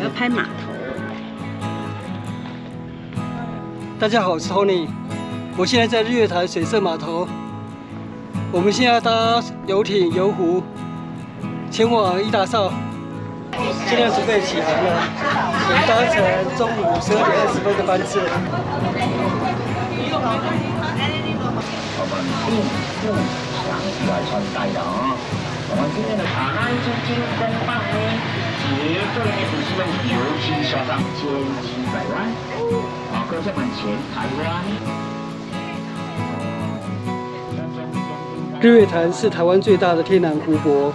要拍码头。大家好，我是 Tony， 我现在在日月潭水社码头。我们现在搭游艇游湖前往伊达邵，现在准备起航了。我们搭乘中午12点20分的班次。我们并不想起来穿戴的啊。我们今天的海岸之金风棒呢，绝对呢不是用油漆刷上1700万，各位们前台湾。日月潭是台湾最大的天然湖泊，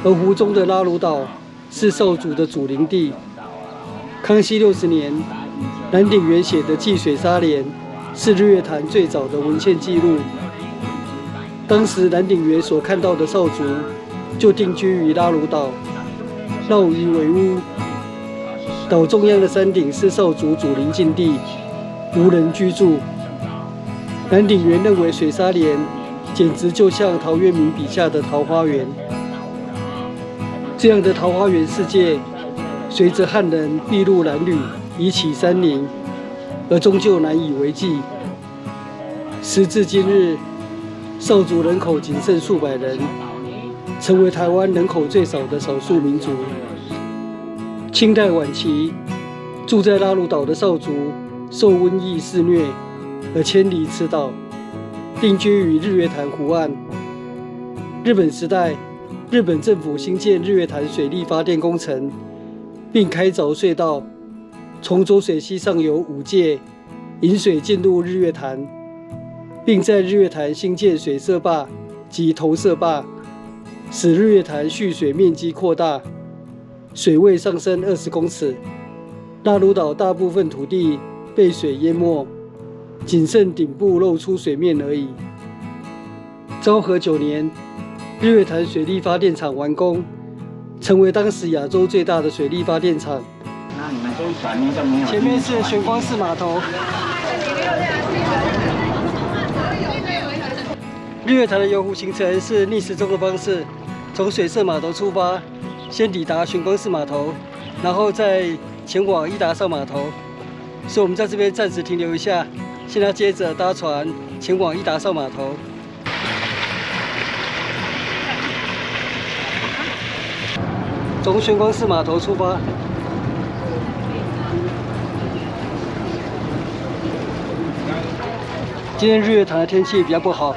而湖中的拉鲁岛是兽族的祖灵地。康熙60年，蓝鼎元写的《祭水沙联》是日月潭最早的文献记录。当时蓝鼎元所看到的兽族就定居于拉鲁岛，绕夷为屋。岛中央的山顶是兽族祖灵禁地，无人居住。蓝鼎元认为水沙连简直就像陶渊明笔下的桃花源。这样的桃花源世界，随着汉人筚路蓝缕，移起山林，而终究难以为继。时至今日，兽族人口仅剩数百人，成为台湾人口最少的少数民族。清代晚期，住在拉鲁岛的兽族受瘟疫肆虐，而迁离此岛，定居于日月潭湖岸。日本时代，日本政府兴建日月潭水力发电工程，并开凿隧道，从浊水溪上游5界引水进入日月潭，并在日月潭兴建水射坝及投射坝，使日月潭蓄水面积扩大，水位上升20公尺。拉鲁岛大部分土地被水淹没，仅剩顶部露出水面而已。昭和9年，日月潭水力发电厂完工，成为当时亚洲最大的水力发电厂。那你们这一船呢就没有？前面是玄光寺码头。日月潭的游湖行程是逆时钟的方式，从水社码头出发，先抵达玄光寺码头，然后再前往伊达邵码头。所以我们在这边暂时停留一下，现在接着搭船前往伊达邵码头。从玄光寺码头出发。今天日月潭的天气比较不好，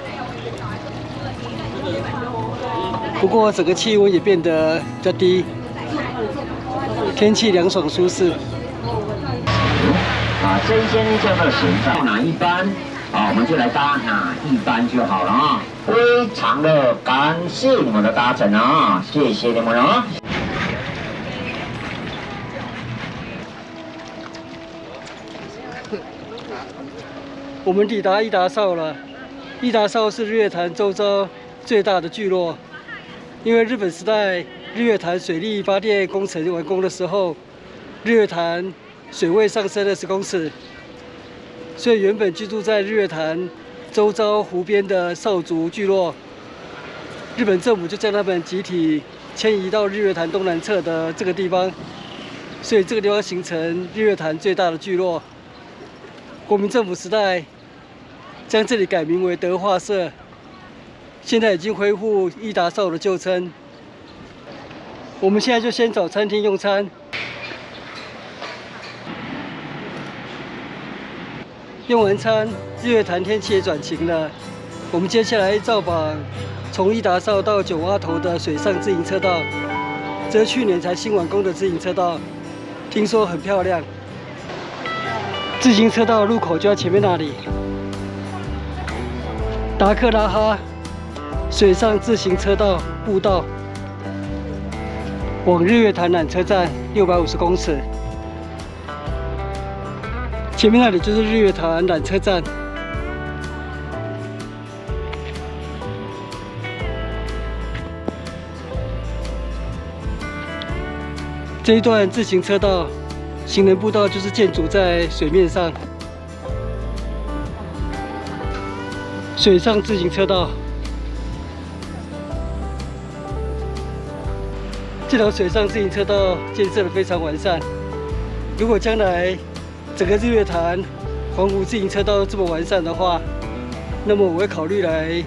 不过整个气温也变得比较低，天气凉爽舒适。这一间叫做神站哪一班？我们就来搭哪一班就好了啊！非常的感谢你们的搭乘啊，谢谢你们啊！我们抵达伊达邵了。伊达邵是日月潭周遭最大的聚落，因为日本时代日月潭水力发电工程完工的时候，日月潭水位上升20公尺，所以原本居住在日月潭周遭湖边的兽族聚落，日本政府就将他们集体迁移到日月潭东南侧的这个地方，所以这个地方形成日月潭最大的聚落。国民政府时代将这里改名为德化社，现在已经恢复伊达邵的旧称。我们现在就先找餐厅用餐。用完餐，日月潭天气也转晴了。我们接下来造访从伊达邵到九蛙头的水上自行车道，这是去年才新完工的自行车道，听说很漂亮。自行车道入口就在前面那里。达克拉哈水上自行车道步道，往日月潭缆车站650公尺。前面那里就是日月潭缆车站。这一段自行车道、行人步道就是建筑在水面上。水上自行车道，这条水上自行车道建设的非常完善。如果将来整个日月潭环湖自行车道这么完善的话，那么我会考虑来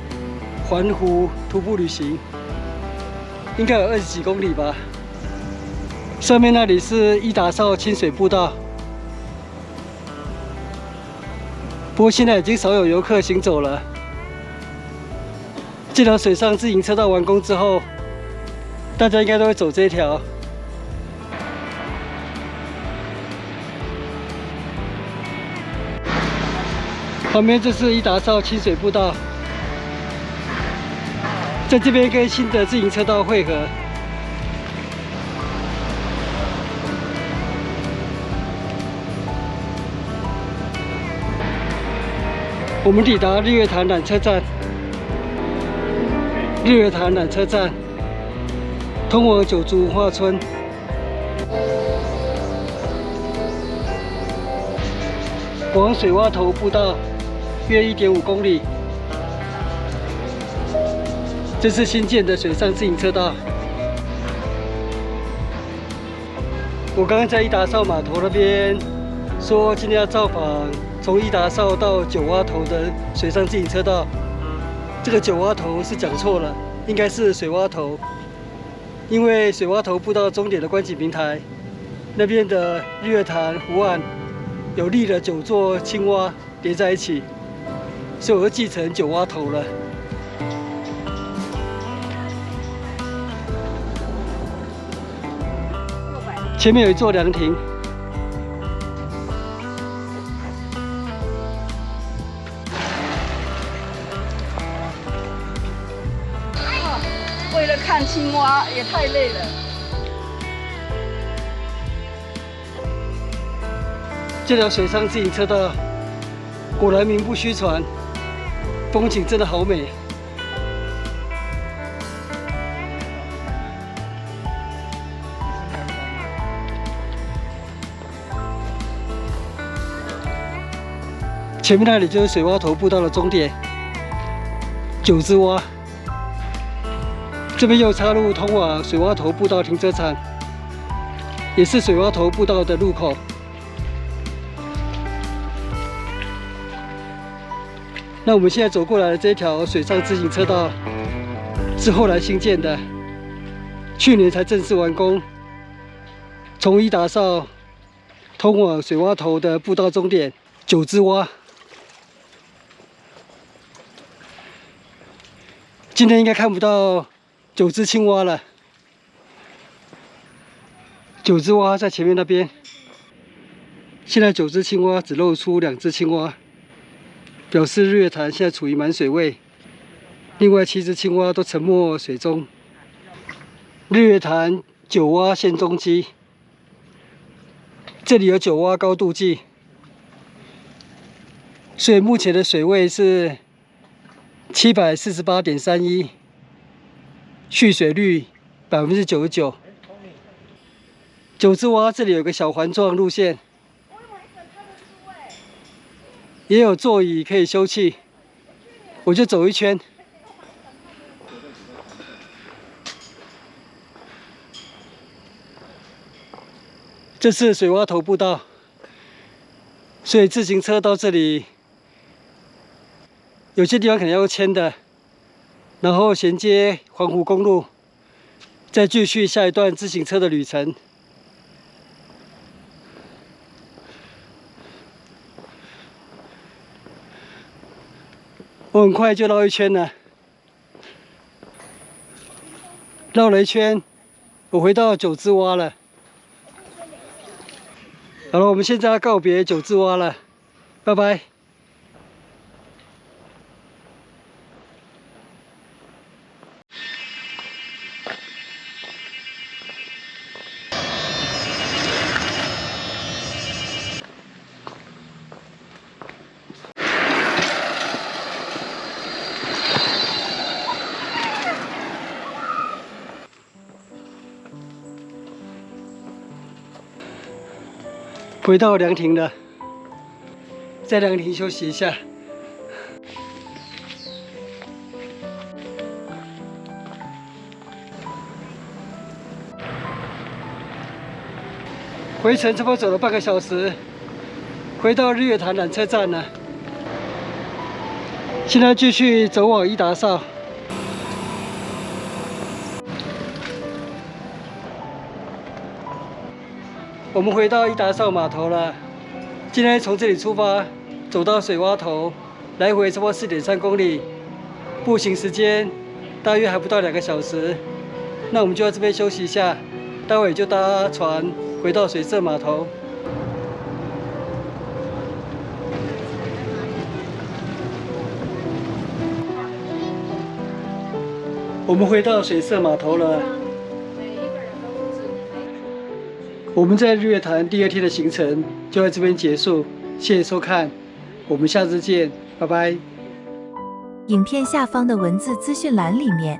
环湖徒步旅行，应该有20几公里吧。上面那里是伊达邵清水步道，不过现在已经少有游客行走了。这条水上自行车道完工之后，大家应该都会走这一条。旁边就是伊达邵清水步道，在这边跟新的自行车道汇合。我们抵达日月潭缆车站，日月潭缆车站通往九族文化村。往水洼头步道约1.5公里。这是新建的水上自行车道。我刚刚在伊达邵码头那边说，今天要造访从伊达邵到九洼头的水上自行车道。这个九洼头是讲错了，应该是水洼头，因为水洼头步道终点的观景平台那边的日月潭湖岸有立了9座青蛙叠在一起，所以我就记成九洼头了。前面有一座凉亭。为了看青蛙也太累了。这条水上自行车道果然名不虚传，风景真的好美。前面那里就是水洼头步道的终点，九之洼。这边又插入通往水洼头步道停车场，也是水洼头步道的入口。那我们现在走过来的这条水上自行车道是后来新建的，去年才正式完工。从伊达邵通往水洼头的步道终点九之洼。今天应该看不到9只青蛙了。9只蛙在前面那边，现在9只青蛙只露出2只青蛙，表示日月潭现在处于满水位。另外7只青蛙都沉没水中。日月潭九蛙现踪机，这里有九蛙高度计，所以目前的水位是748.31%，蓄水率99%。9只蛙这里有个小环状路线，也有座椅可以休憩，我就走一圈。这是水洼头步道，所以自行车到这里，有些地方可能要牵的，然后衔接环湖公路，再继续下一段自行车的旅程。我很快就绕一圈了，绕了一圈，我回到9只蛙了。好了，我们现在要告别9只蛙了，拜拜。回到凉亭了，在凉亭休息一下。回程差不多走了半个小时，回到日月潭缆车站了。现在继续走往伊达邵。我们回到伊达邵码头了。今天从这里出发，走到水洼头，来回差不多4.3公里，步行时间大约还不到2个小时。那我们就在这边休息一下，待会就搭船回到水社码头。我们回到水社码头了。我们在日月潭第2天的行程就在这边结束，谢谢收看，我们下次见，拜拜。影片下方的文字资讯栏里面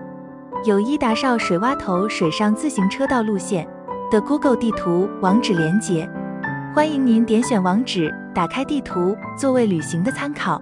有伊达邵水洼头水上自行车道路线的 Google 地图网址连结，欢迎您点选网址，打开地图作为旅行的参考。